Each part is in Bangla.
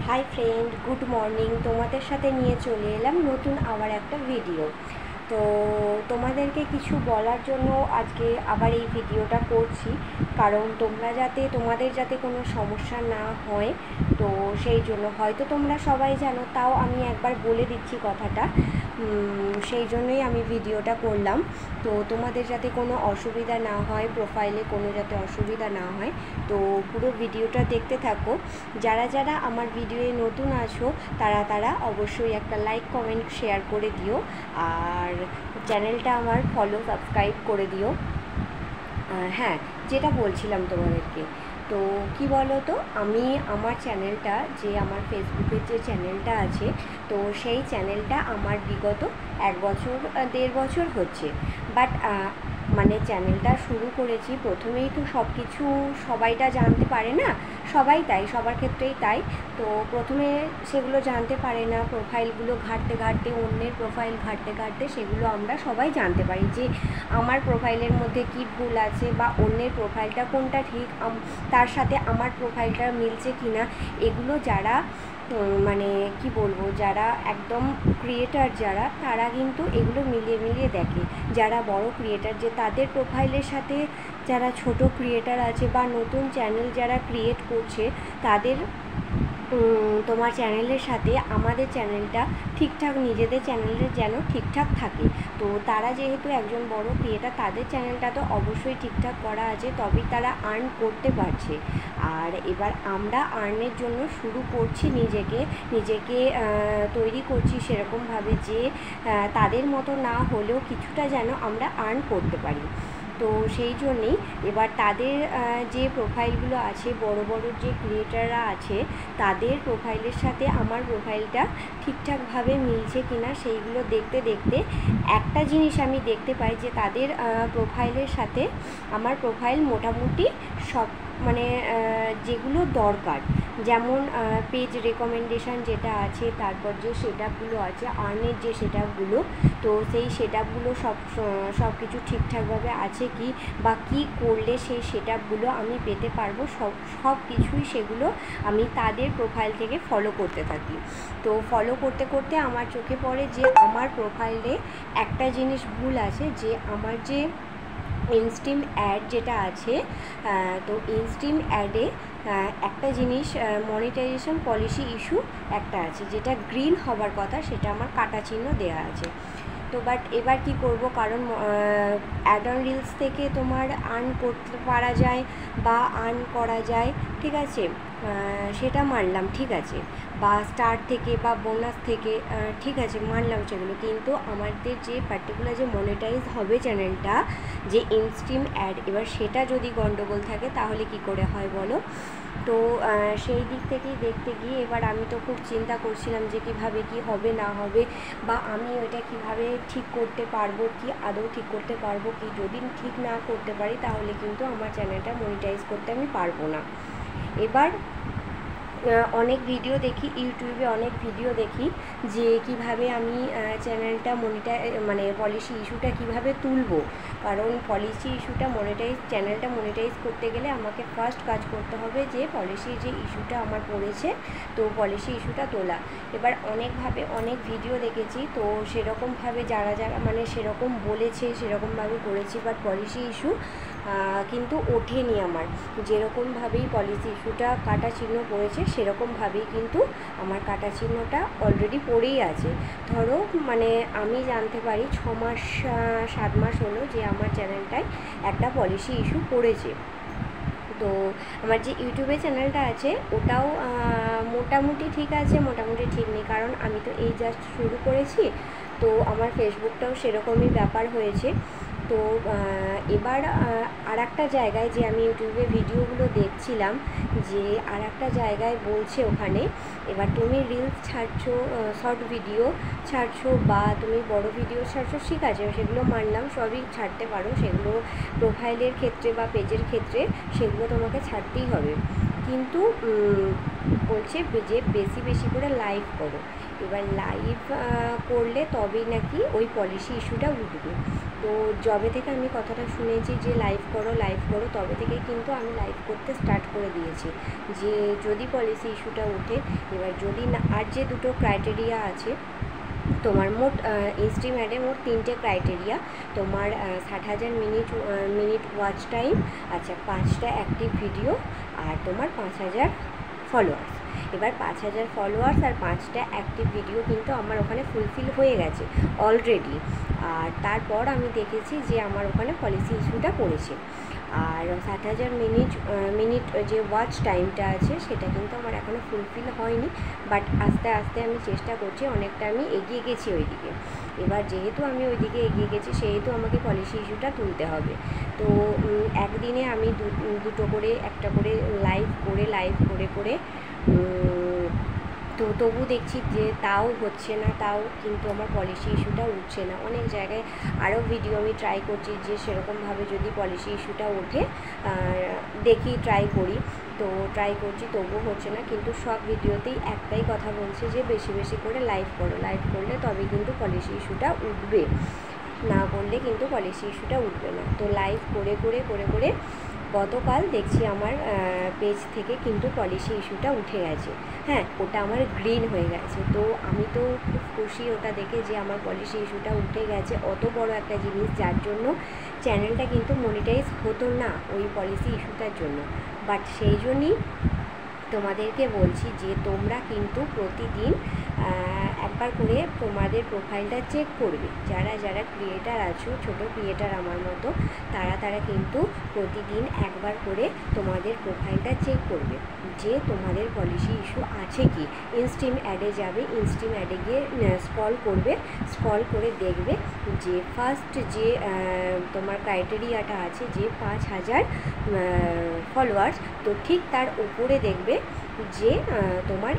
Hi friend, good morning. তোমাদের সাথে নিয়ে চলে এলাম নতুন আবার একটা ভিডিও। তো তোমাদেরকে কিছু বলার জন্য আজকে আবার এই ভিডিওটা করছি, কারণ তোমাদের যাতে কোনো সমস্যা না হয়। তো সেই জন্য হয়তো তোমরা সবাই জানো, তাও আমি একবার বলে দিচ্ছি কথাটা। সেই জন্যই আমি ভিডিওটা করলাম। তো তোমাদের যাতে কোনো অসুবিধা না হয়, প্রোফাইলে কোনো যাতে অসুবিধা না হয়, তো পুরো ভিডিওটা দেখতে থাকো। যারা যারা আমার ভিডিওয়ে নতুন আছো তারা অবশ্যই একটা লাইক, কমেন্ট, শেয়ার করে দিও, আর চ্যানেলটা আমার ফলো, সাবস্ক্রাইব করে দিও। হ্যাঁ, যেটা বলছিলাম তোমাদেরকে, তো কি বলো তো, আমি আমার চ্যানেলটা, যে আমার ফেসবুকের যে চ্যানেলটা আছে, তো সেই চ্যানেলটা আমার বিগত 1 বছর 1.5 বছর হচ্ছে। বাট মানে চ্যানেলটা শুরু করেছি, প্রথমেই তো সব কিছু সবাইটা জানতে পারে না, সবাই তাই, সবার ক্ষেত্রেই তাই। তো প্রথমে সেগুলো জানতে পারে না, প্রোফাইলগুলো ঘাঁটতে ঘাঁটতে, অন্যের প্রোফাইল ঘাঁটতে ঘাঁটতে সেগুলো আমরা সবাই জানতে পারি যে আমার প্রোফাইলের মধ্যে কি ভুল আছে, বা অন্যের প্রোফাইলটা কোনটা ঠিক, তার সাথে আমার প্রোফাইলটা মিলছে কি না। এগুলো যারা মানে কি বলবো, যারা একদম ক্রিয়েটার তারা কিন্তু এগুলো মিলিয়ে মিলিয়ে দেখে। যারা বড় ক্রিয়েটার, যে তাদের প্রোফাইলের সাথে যারা ছোট ক্রিয়েটার আছে বা নতুন চ্যানেল যারা ক্রিয়েট করছে, তাদের তোমার চ্যানেলের সাথে আমাদের চ্যানেলটা ঠিকঠাক, নিজেদের চ্যানেলের যেন ঠিকঠাক থাকে। তো তারা যেহেতু একজন বড় ক্রিয়েটার, তাদের চ্যানেলটা তো অবশ্যই ঠিকঠাক করা আছে, তবেই তারা আর্ন করতে পারছে। আর এবার আমরা আর্নের জন্য শুরু করছি, নিজেকে তৈরি করছি সেরকমভাবে যে তাদের মতো না হলেও কিছুটা যেন আমরা আর্ন করতে পারি। তো সেই জন্যেই এবার তাদের যে প্রোফাইলগুলো আছে, বড় বড় যে ক্রিয়েটাররা আছে, তাদের প্রোফাইলের সাথে আমার প্রোফাইলটা ঠিকঠাকভাবে মিলছে কিনা সেইগুলো দেখতে দেখতে একটা জিনিস আমি দেখতে পাই, যে তাদের প্রোফাইলের সাথে আমার প্রোফাইল মোটামুটি সব, মানে যেগুলো দরকার, যেমন পেজ রেকমেন্ডেশান যেটা আছে, তারপর যে সেটআপগুলো আছে, আর্নের যে সেটআপগুলো, তো সেই সেটআপগুলো সব কিছু ঠিকঠাকভাবে আছে কি, বা কী করলে সেই সেটআপগুলো আমি পেতে পারবো, সব কিছুই সেগুলো আমি তাদের প্রোফাইল থেকে ফলো করতে থাকি। তো ফলো করতে করতে আমার চোখে পড়ে যে আমার প্রোফাইলে একটা জিনিস ভুল আছে, যে আমার যে ইনস্টিম অ্যাড যেটা আছে, তো ইনস্টিম অ্যাডে একটা জিনিস, মনিটাইজেশন পলিসি ইস্যু একটা আছে, যেটা গ্রিন হবার কথা, সেটা আমার কাটা চিহ্ন দেওয়া আছে। তো বাট এবার কি করব, কারণ অ্যাড অন রিলস থেকে তোমার আর্ন করতে পারা যায় বা আর্ন করা যায়, ঠিক আছে, সেটা মানলাম, ঠিক আছে, বা স্টার থেকে বা বোনাস থেকে, ঠিক আছে, মানলাম সেগুলো, কিন্তু আমাদের যে পার্টিকুলার যে মনিটাইজ হবে চ্যানেলটা, যে ইনস্টিম অ্যাড, এবার সেটা যদি গন্ডগোল থাকে তাহলে কি করে হয় বলো। তো সেই দিক থেকেই দেখতে গিয়ে এবার আমি তো খুব চিন্তা করছিলাম যে কীভাবে কি হবে না হবে, বা আমি ওইটা কিভাবে ঠিক করতে পারবো, কি আদৌ ঠিক করতে পারবো কি। যদি ঠিক না করতে পারি তাহলে কিন্তু আমার চ্যানেলটা মনিটাইজ করতে আমি পারবো না। এবার অনেক ভিডিও দেখি, ইউটিউবে অনেক ভিডিও দেখি, যে কিভাবে আমি চ্যানেলটা মানে পলিসি ইস্যুটা কিভাবে তুলবো। কারণ পলিসি ইস্যুটা চ্যানেলটা মনিটাইজ করতে গেলে আমাকে ফার্স্ট কাজ করতে হবে যে পলিসির যে ইস্যুটা আমার পড়েছে, তো পলিসি ইস্যুটা তোলা। এবার অনেক ভিডিও দেখেছি, তো সেরকমভাবে যারা মানে সেরকম বলেছে সেরকমভাবে করেছি, বাট পলিসি ইস্যু কিন্তু ওঠেনি আমার। যেরকমভাবেই পলিসি ইস্যুটা কাটা চিহ্ন পড়েছে, সেরকমভাবেই কিন্তু আমার কাটা চিহ্নটা অলরেডি পড়েই আছে। ধরো মানে আমি জানতে পারি 6 মাস 7 মাস হলো যে আমার চ্যানেলটায় একটা পলিসি ইস্যু পড়েছে। তো আমার যে ইউটিউবে চ্যানেলটা আছে, ওটাও মোটামুটি ঠিক আছে, মোটামুটি ঠিক নেই, কারণ আমি তো এই জাস্ট শুরু করেছি। তো আমার ফেসবুকটাও সেরকমই ব্যাপার হয়েছে। তো এবার আর একটা জায়গায়, যে আমি ইউটিউবে ভিডিওগুলো দেখছিলাম, যে আর একটা জায়গায় বলছে ওখানে, এবার তুমি রিলস ছাড়ছো, শর্ট ভিডিও ছাড়ছো, বা তুমি বড় ভিডিও ছাড়ছো, ঠিক আছে, সেগুলো মানলাম, সবই ছাড়তে পারো, সেগুলো প্রোফাইলের ক্ষেত্রে বা পেজের ক্ষেত্রে সেগুলো তোমাকে ছাড়তেই হবে, কিন্তু বলছে যে বেশি বেশি করে লাইভ করো। এবার লাইভ করলে তবেই নাকি ওই পলিসি ইস্যুটা উঠবে। তো যবে থেকে আমি কথাটা শুনেছি যে লাইভ করো তবে থেকে কিন্তু আমি লাইভ করতে স্টার্ট করে দিয়েছি, যে যদি পলিসি ইস্যুটা ওঠে। এবার যদি না, আর যে দুটো ক্রাইটেরিয়া আছে তোমার, মোট ইনস্ট্রিম অ্যাডে মোট 3টে ক্রাইটেরিয়া। তোমার 60,000 মিনিট ওয়াচ টাইম, আচ্ছা 5টা অ্যাক্টিভ ভিডিও, আর তোমার 5,000 ফলোয়ার্স। এবার 5,000 ফলোয়ার্স আর 5টা অ্যাক্টিভ ভিডিও কিন্তু আমার ওখানে ফুলফিল হয়ে গেছে অলরেডি। আর তারপর আমি দেখেছি যে আমার ওখানে পলিসি ইস্যুটা পড়েছে। আর 60,000 মিনিট যে ওয়াচ টাইমটা আছে সেটা কিন্তু আমার এখনও ফুলফিল হয়নি, বাট আস্তে আস্তে আমি চেষ্টা করছি, অনেকটা আমি এগিয়ে গেছি ওইদিকে। এবার যেহেতু আমি ওইদিকে এগিয়ে গেছি সেহেতু আমাকে পলিসি ইস্যুটা তুলতে হবে। তো একদিনে আমি দুটো করে একটা করে লাইভ করে তো তবু দেখছি যে তাও হচ্ছে না, তাও কিন্তু আমার পলিসি ইস্যুটা উঠছে না। অনেক জায়গায় আরও ভিডিও আমি ট্রাই করছি যে সেরকমভাবে যদি পলিসি ইস্যুটা ওঠে দেখি, ট্রাই করি। তো ট্রাই করছি, তবুও হচ্ছে না। কিন্তু সব ভিডিওতেই একটাই কথা বলছে যে বেশি বেশি করে লাইভ করলে তবে কিন্তু পলিসি ইস্যুটা উঠবে, না করলে কিন্তু পলিসি ইস্যুটা উঠবে না। তো লাইভ করে গতকাল দেখছি আমার পেজ থেকে কিন্তু পলিসি ইস্যুটা উঠে গেছে। হ্যাঁ, ওটা আমার গ্রিন হয়ে গেছে। তো আমি তো খুব খুশি ওটা দেখে যে আমার পলিসি ইস্যুটা উঠে গেছে। অত বড় একটা জিনিস, যার জন্য চ্যানেলটা কিন্তু মনিটাইজ হতো না ওই পলিসি ইস্যুটার জন্য। বাট সেই জন্যই তোমাদেরকে বলছি যে তোমরা কিন্তু প্রতিদিন একবার করে তোমাদের প্রোফাইলটা চেক করবে। যারা ক্রিয়েটার আছো, ছোট ক্রিয়েটার আমার মতো, তারা কিন্তু প্রতিদিন একবার করে তোমাদের প্রোফাইলটা চেক করবে যে তোমাদের পলিসি ইস্যু আছে কি। ইনস্ট্রিম অ্যাডে যাবে, ইনস্ট্রিম অ্যাডে গিয়ে স্ক্রল করে দেখবে যে ফার্স্ট যে তোমার ক্রাইটেরিয়াটা আছে যে 5,000 ফলোয়ার্স, তো ঠিক তার উপরে দেখবে যে তোমার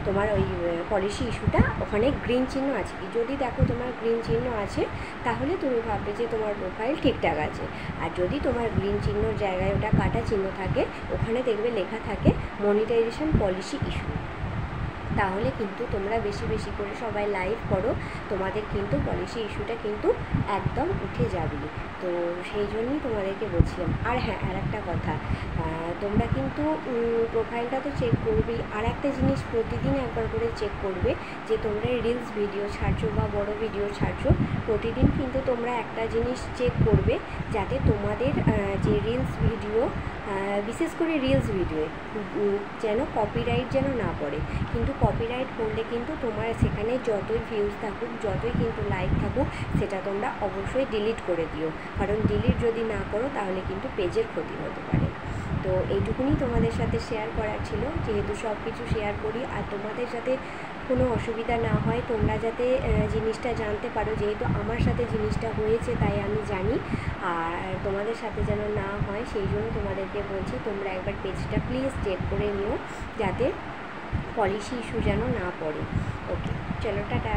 তোমার ওই পলিসি ইস্যুটা ওখানে গ্রিন চিহ্ন আছে কি। যদি দেখো তোমার গ্রিন চিহ্ন আছে তাহলে তুমি ভাববে যে তোমার প্রোফাইল ঠিকঠাক আছে। আর যদি তোমার গ্রিন চিহ্নর জায়গায় ওটা কাটা চিহ্ন থাকে, ওখানে দেখবে লেখা থাকে মনিটাইজেশন পলিসি ইস্যু, তাহলে কিন্তু তোমরা বেশি বেশি করে সবাই লাইভ করো, তোমাদের কিন্তু পলিসি ইস্যুটা কিন্তু একদম উঠে যাবে। তো সেই জন্যই তোমাদেরকে বলছিলাম। আর হ্যাঁ, আর একটা কথা, তোমরা কিন্তু প্রোফাইলটা তো চেক করবেই, আর একটা জিনিস প্রতিদিন একবার করে চেক করবে যে তোমরা রিলস ভিডিও ছাড়ছো বা বড় ভিডিও ছাড়ছো, প্রতিদিন কিন্তু তোমরা একটা জিনিস চেক করবে যাতে তোমাদের যে রিলস ভিডিও, বিশেষ করে রিলস ভিডিওয়ে যেন কপিরাইট যেন না পড়ে। কিন্তু কপিরাইট পড়লে কিন্তু তোমার সেখানে যতই ভিউজ থাকুক, যতই কিন্তু লাইক থাকুক, সেটা তোমরা অবশ্যই ডিলিট করে দিও, কারণ ডিলিট যদি না করো তাহলে কিন্তু পেজের ক্ষতি হতে পারে। তো এইটুকুনি তোমাদের সাথে শেয়ার করার ছিল, যেহেতু সব কিছু শেয়ার করি। আর তোমাদের যাতে কোনো অসুবিধা না হয়, তোমরা যাতে জিনিসটা জানতে পারো, যেহেতু আমার সাথে জিনিসটা হয়েছে তাই আমি জানি, আর তোমাদের সাথে যেন না হয় সেই জন্য তোমাদেরকে বলছি তোমরা একবার পেজটা প্লিজ চেক করে নিও যাতে পলিসি ইস্যু যেন না পড়ে। ওকে, চলো টাটা।